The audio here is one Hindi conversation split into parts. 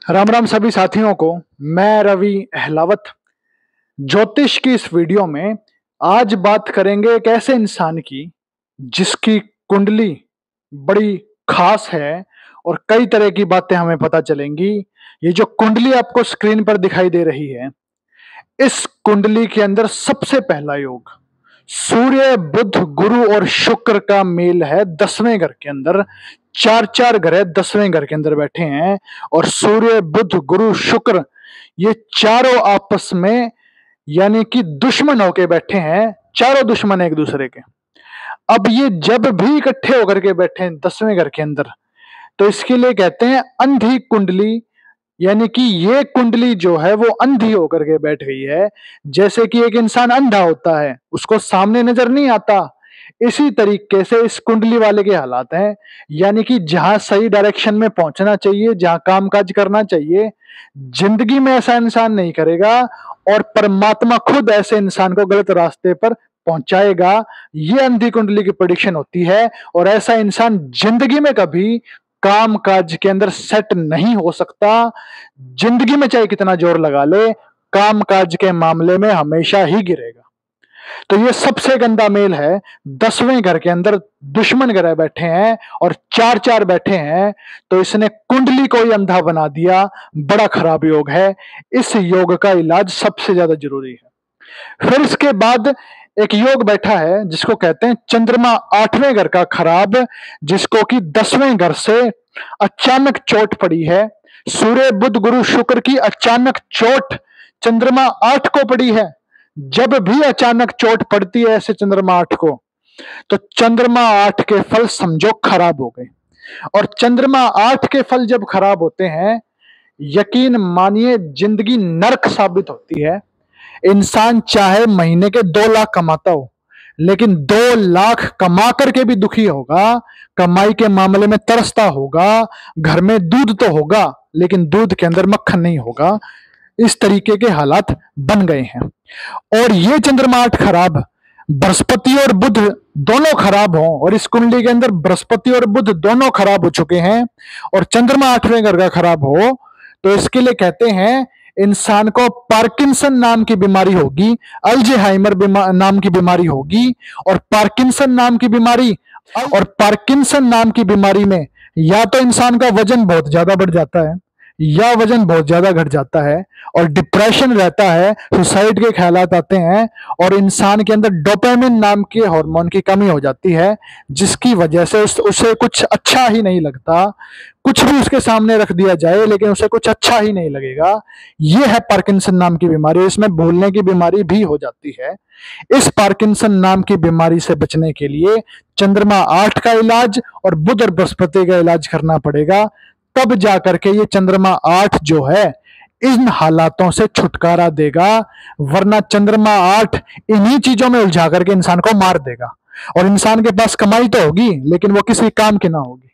राम राम सभी साथियों को। मैं रवि अहलावत ज्योतिष की इस वीडियो में आज बात करेंगे एक ऐसे इंसान की जिसकी कुंडली बड़ी खास है और कई तरह की बातें हमें पता चलेंगी। ये जो कुंडली आपको स्क्रीन पर दिखाई दे रही है, इस कुंडली के अंदर सबसे पहला योग सूर्य बुध गुरु और शुक्र का मेल है। 10वें घर के अंदर चार चार ग्रह 10वें घर के अंदर बैठे हैं और सूर्य बुध गुरु शुक्र ये चारों आपस में यानी कि दुश्मन होके बैठे हैं। चारों दुश्मन एक दूसरे के। अब ये जब भी इकट्ठे होकर के बैठे हैं 10वें घर के अंदर, तो इसके लिए कहते हैं अंधी कुंडली। यानी कि ये कुंडली जो है वो अंधी होकर के बैठ गई है। जैसे कि एक इंसान अंधा होता है, उसको सामने नजर नहीं आता, इसी तरीके से इस कुंडली वाले के हालात हैं। यानी कि जहां सही डायरेक्शन में पहुंचना चाहिए, जहां काम काज करना चाहिए, जिंदगी में ऐसा इंसान नहीं करेगा और परमात्मा खुद ऐसे इंसान को गलत रास्ते पर पहुंचाएगा। ये अंधी कुंडली की प्रेडिक्शन होती है और ऐसा इंसान जिंदगी में कभी काम काज के अंदर सेट नहीं हो सकता। जिंदगी में चाहे कितना जोर लगा ले, काम काज के मामले में हमेशा ही गिरेगा। तो ये सबसे गंदा मेल है। 10वें घर के अंदर दुश्मन ग्रह बैठे हैं और चार चार बैठे हैं, तो इसने कुंडली को ही अंधा बना दिया। बड़ा खराब योग है। इस योग का इलाज सबसे ज्यादा जरूरी है। फिर इसके बाद एक योग बैठा है जिसको कहते हैं चंद्रमा 8वें घर का खराब, जिसको कि 10वें घर से अचानक चोट पड़ी है। सूर्य बुध गुरु शुक्र की अचानक चोट चंद्रमा 8 को पड़ी है। जब भी अचानक चोट पड़ती है ऐसे चंद्रमा 8 को, तो चंद्रमा 8 के फल समझो खराब हो गए। और चंद्रमा 8 के फल जब खराब होते हैं, यकीन मानिए जिंदगी नरक साबित होती है। इंसान चाहे महीने के 2 लाख कमाता हो, लेकिन 2 लाख कमा करके भी दुखी होगा। कमाई के मामले में तरसता होगा। घर में दूध तो होगा, लेकिन दूध के अंदर मक्खन नहीं होगा। इस तरीके के हालात बन गए हैं। और ये चंद्रमा 8 खराब, बृहस्पति और बुध दोनों खराब हो, और इस कुंडली के अंदर बृहस्पति और बुध दोनों खराब हो चुके हैं और चंद्रमा 8वें घर का खराब हो, तो इसके लिए कहते हैं इंसान को पार्किंसन नाम की बीमारी होगी, अल्जाइमर नाम की बीमारी होगी। और पार्किंसन नाम की बीमारी में या तो इंसान का वजन बहुत ज्यादा बढ़ जाता है या वजन बहुत ज्यादा घट जाता है और डिप्रेशन रहता है, सुसाइड के ख्यालात आते हैं और इंसान के अंदर डोपामिन नाम के हार्मोन की कमी हो जाती है, जिसकी वजह से उसे कुछ अच्छा ही नहीं लगता। कुछ भी उसके सामने रख दिया जाए लेकिन उसे कुछ अच्छा ही नहीं लगेगा। यह है पार्किंसन नाम की बीमारी। इसमें भूलने की बीमारी भी हो जाती है। इस पार्किंसन नाम की बीमारी से बचने के लिए चंद्रमा 8 का इलाज और बुध और बृहस्पति का इलाज करना पड़ेगा। तब जाकर के ये चंद्रमा 8 जो है इन हालातों से छुटकारा देगा, वरना चंद्रमा 8 इन्हीं चीजों में उलझा करके इंसान को मार देगा और इंसान के पास कमाई तो होगी लेकिन वो किसी काम की ना होगी।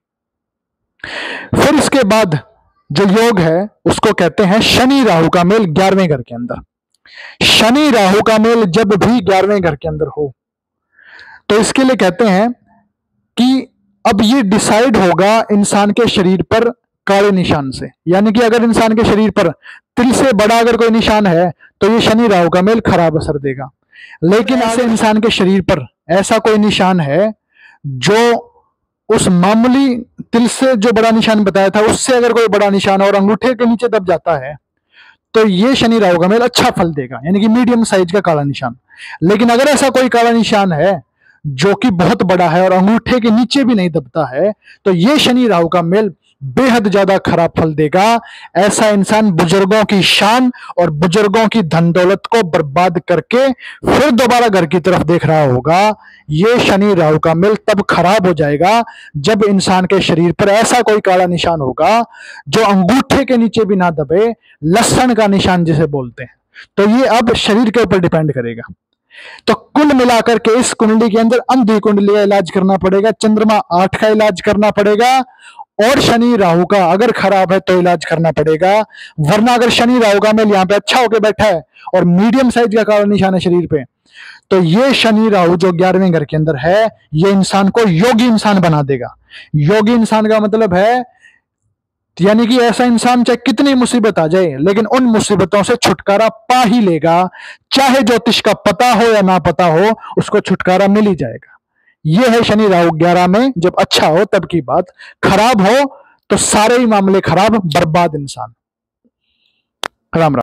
फिर इसके बाद जो योग है उसको कहते हैं शनि राहु का मेल 11वें घर के अंदर। शनि राहु का मेल जब भी 11वें घर के अंदर हो, तो इसके लिए कहते हैं कि अब ये डिसाइड होगा इंसान के शरीर पर काले निशान से। यानी कि अगर इंसान के शरीर पर तिल से बड़ा अगर कोई निशान है तो ये शनि राहु का मेल खराब असर देगा। लेकिन ऐसे इंसान के शरीर पर ऐसा कोई निशान है जो उस मामूली तिल से जो बड़ा निशान बताया था उससे अगर कोई बड़ा निशान और अंगूठे के नीचे दब जाता है, तो ये शनि राहु का मेल अच्छा फल देगा, यानी कि मीडियम साइज का काला निशान। लेकिन अगर ऐसा कोई काला निशान है जो कि बहुत बड़ा है और अंगूठे के नीचे भी नहीं दबता है, तो ये शनि राहु का मेल बेहद ज्यादा खराब फल देगा। ऐसा इंसान बुजुर्गों की शान और बुजुर्गों की धन दौलत को बर्बाद करके फिर दोबारा घर की तरफ देख रहा होगा। ये शनि राहु का मेल तब खराब हो जाएगा जब इंसान के शरीर पर ऐसा कोई काला निशान होगा जो अंगूठे के नीचे भी ना दबे, लक्षण का निशान जिसे बोलते हैं। तो ये अब शरीर के ऊपर डिपेंड करेगा। तो कुल मिलाकर के इस कुंडली के अंदर अंधी कुंडली का इलाज करना पड़ेगा, चंद्रमा 8 का इलाज करना पड़ेगा और शनि राहु का अगर खराब है तो इलाज करना पड़ेगा। वरना अगर शनि राहु का मेल यहाँ पे अच्छा होकर बैठा है और मीडियम साइज का काला निशान है शरीर पे, तो ये शनि राहु जो 11वें घर के अंदर है ये इंसान को योगी इंसान बना देगा। योगी इंसान का मतलब है यानी कि ऐसा इंसान चाहे कितनी मुसीबत आ जाए लेकिन उन मुसीबतों से छुटकारा पा ही लेगा, चाहे ज्योतिष का पता हो या ना पता हो, उसको छुटकारा मिल ही जाएगा। यह है शनि राहु 11 में। जब अच्छा हो तब की बात, खराब हो तो सारे ही मामले खराब, बर्बाद इंसान। राम राम।